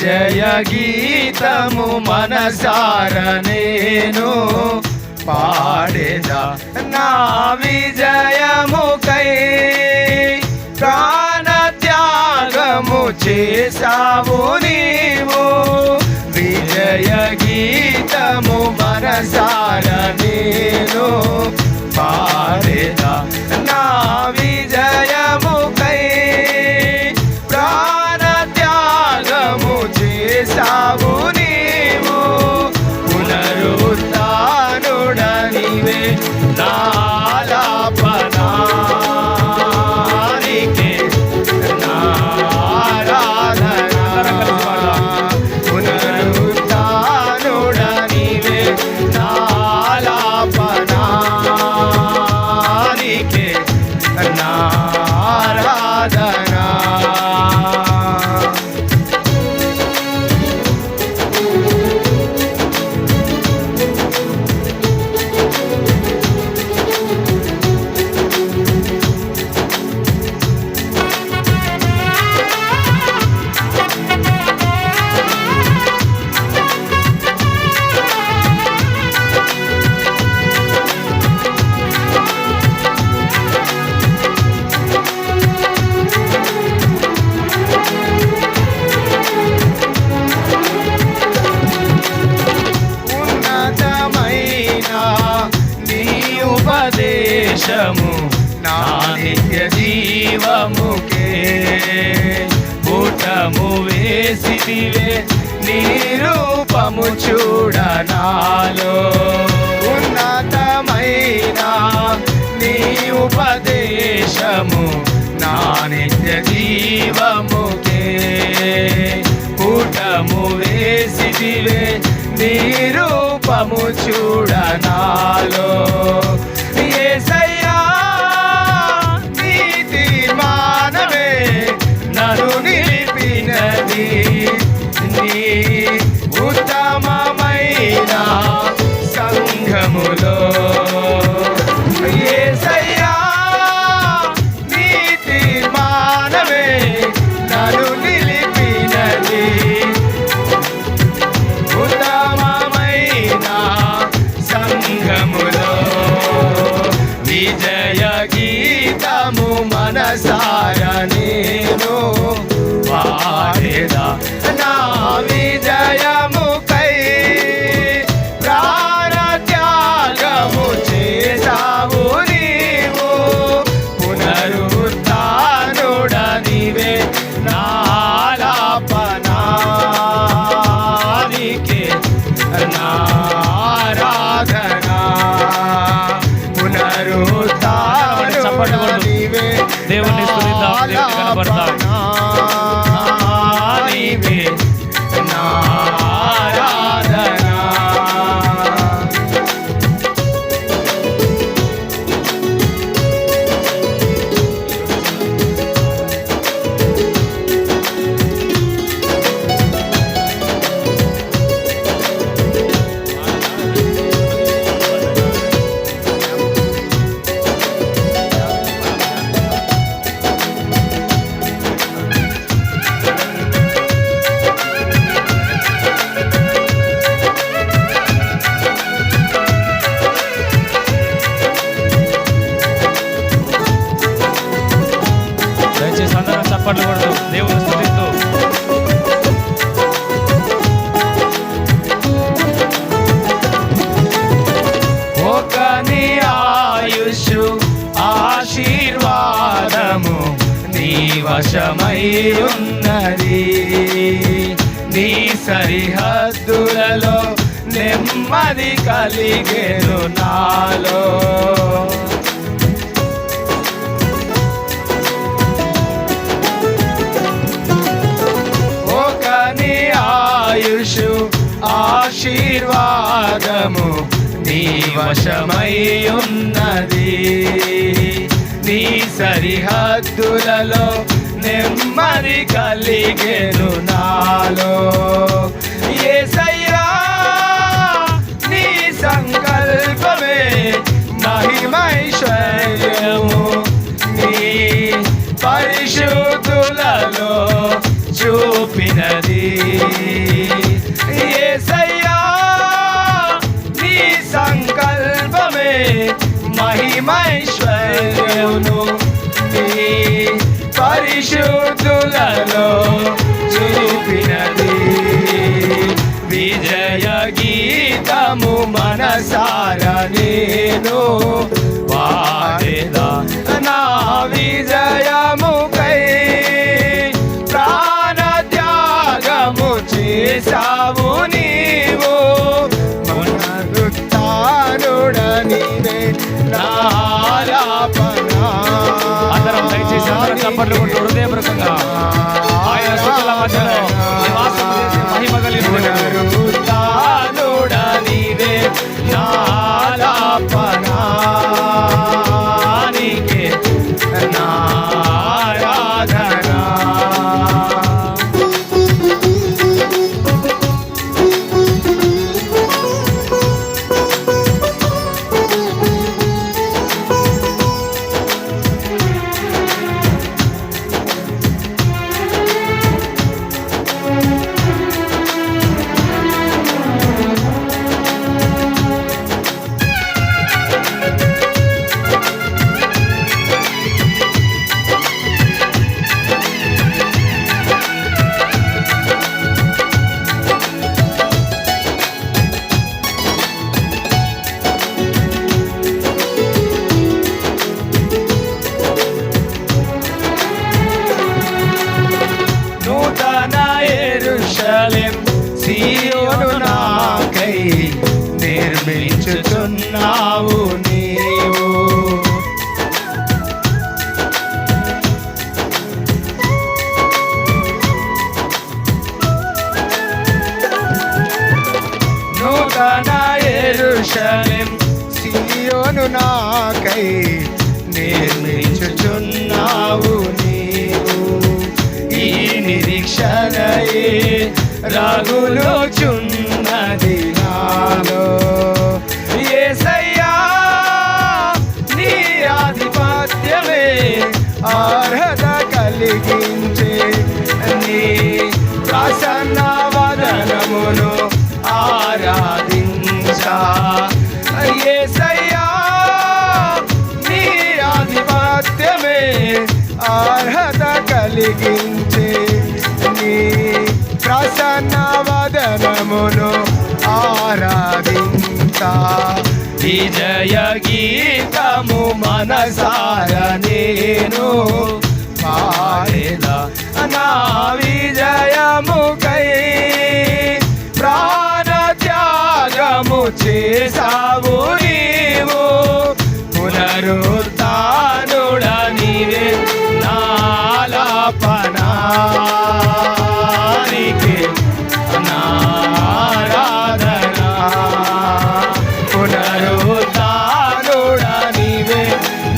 విజయ గీతము మనసార నేను పాడేదా నా విజయముకై ప్రాణ త్యాగము చేసావు నీవు విజయ గీతము మనసార నేను పాడేదా నా విజయముకై ప్రాణ త్యాగము చేసావు నీవు పునరుత్థానుడనివే నాలాపనానికే నారాధనా పునరుత్థానుడనివే నాలాపనానికే నారాధనా ఉపదేశము నా నిత్య జీవముకే పుటము వేసిదివే నీ రూపము చూడనాలో ఉన్నతమైన నీ ఉపదేశము నా నిత్య జీవముకే పుటము వేసిదివే నీ రూపము చూడనాలో యేసయ్యా నీ తీర్మానమే నన్ను నిలిపినది నీ ఉత్తమమైన సంఘములో యేసయ్యా నీ తీర్మానమే నన్ను నిలిపినది ఉత్తమమైన సంఘములో విజయ గీతము మనసార నేను పాడేదా నా విజయముకై ప్రాణ త్యాగము చేసావు నీవు పునరుత్థానుడనివే నాలాపనానికే నారాధనా పునరుత్థానుడనివే దేవుని స్తుతిద్దాం, దేవుని కనపడతాం. నీవే నారాధనా దయచేసి అందరం చప్పట్లు కొడుతూ దేవుని స్తుతిస్తూ ఒక నీ ఆయుషు ఆశీర్వాదము నీ వశమై ఉన్నది నీ సరిహద్దులలో నెమ్మది కలిగేను నాలో ఒక నీ ఆయుషు ఆశీర్వాదము నీ వశమై ఉన్నది నీ సరిహద్దులలో నెమ్మది కలిగేను నాలో యేసయ్యా నీ సంకల్పమే మహిమైశ్వర్యము నీ పరిశుద్ధులలో చూపినది పరిశుద్ధులలో చూపినది విజయ గీతము మనసార నేను పాడేదా నా విజయముకై ప్రాణ త్యాగము చేసావు నీవు పునరుత్థానుడనివే నాలాపనా. అందరం దయచేసి అందరం చప్పట్లు కొట్టు హృదయపూర్వకంగా ఆయన స్తుతుల మధ్యలో నివాసం చేసి మహిమ కలిగిన పునరుత్థానుడనివే నాలాపనా. నీకే నా ఆరాధన. నూతన యెరూషలేం సీయోను నాకై నిర్మించుచున్నావు నీవు. నూతన యెరూషలేం సీయోను నాకై నిర్మించుచున్నావు నీవు. ఈ నిరీక్షణయే రగులుచున్నది నాలో. యేసయ్యా నీ ఆధిపత్యమే అర్హత కలిగించే నీ ప్రసన్న వదనమును ఆరాధించా. యేసయ్యా నీ ఆధిపత్యమే అర్హత కలిగించే నీ ప్రసన్న వదనమును ఆరాధించా. విజయ గీతము మనసార నేను పాడేదా నా విజయముకై ప్రాణ త్యాగము చేసావు నీవు. పునరుత్థానుడనివే నాలాపనా. నీకే నా ఆరాధన. పునరుత్థానుడనివే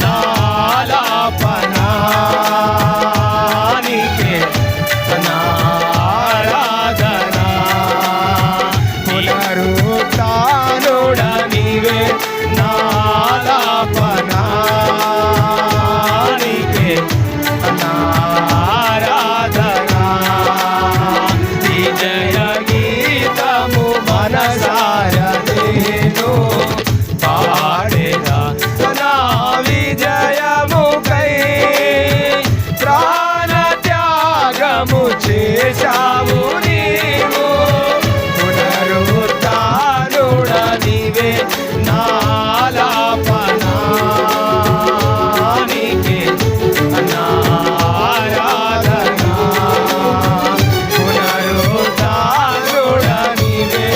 నాలాపనా. నీకే నా ఆరాధన. పునరుత్థానుడనివే నాలాపనా. నీకే నా ఆరాధన. విజయ గీతము మనసార నేను పాడేదా నా విజయముకై ప్రాణ త్యాగము చేసావు నీవు. పునరుత్థానుడనివే నాలాపనా. నీకే నా ఆరాధన. పునరుత్థానుడనివే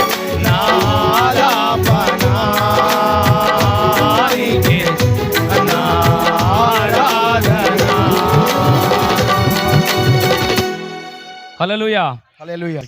నాలాపనా. నీకే నా ఆరాధన. హల్లెలూయా. హల్లెలూయా.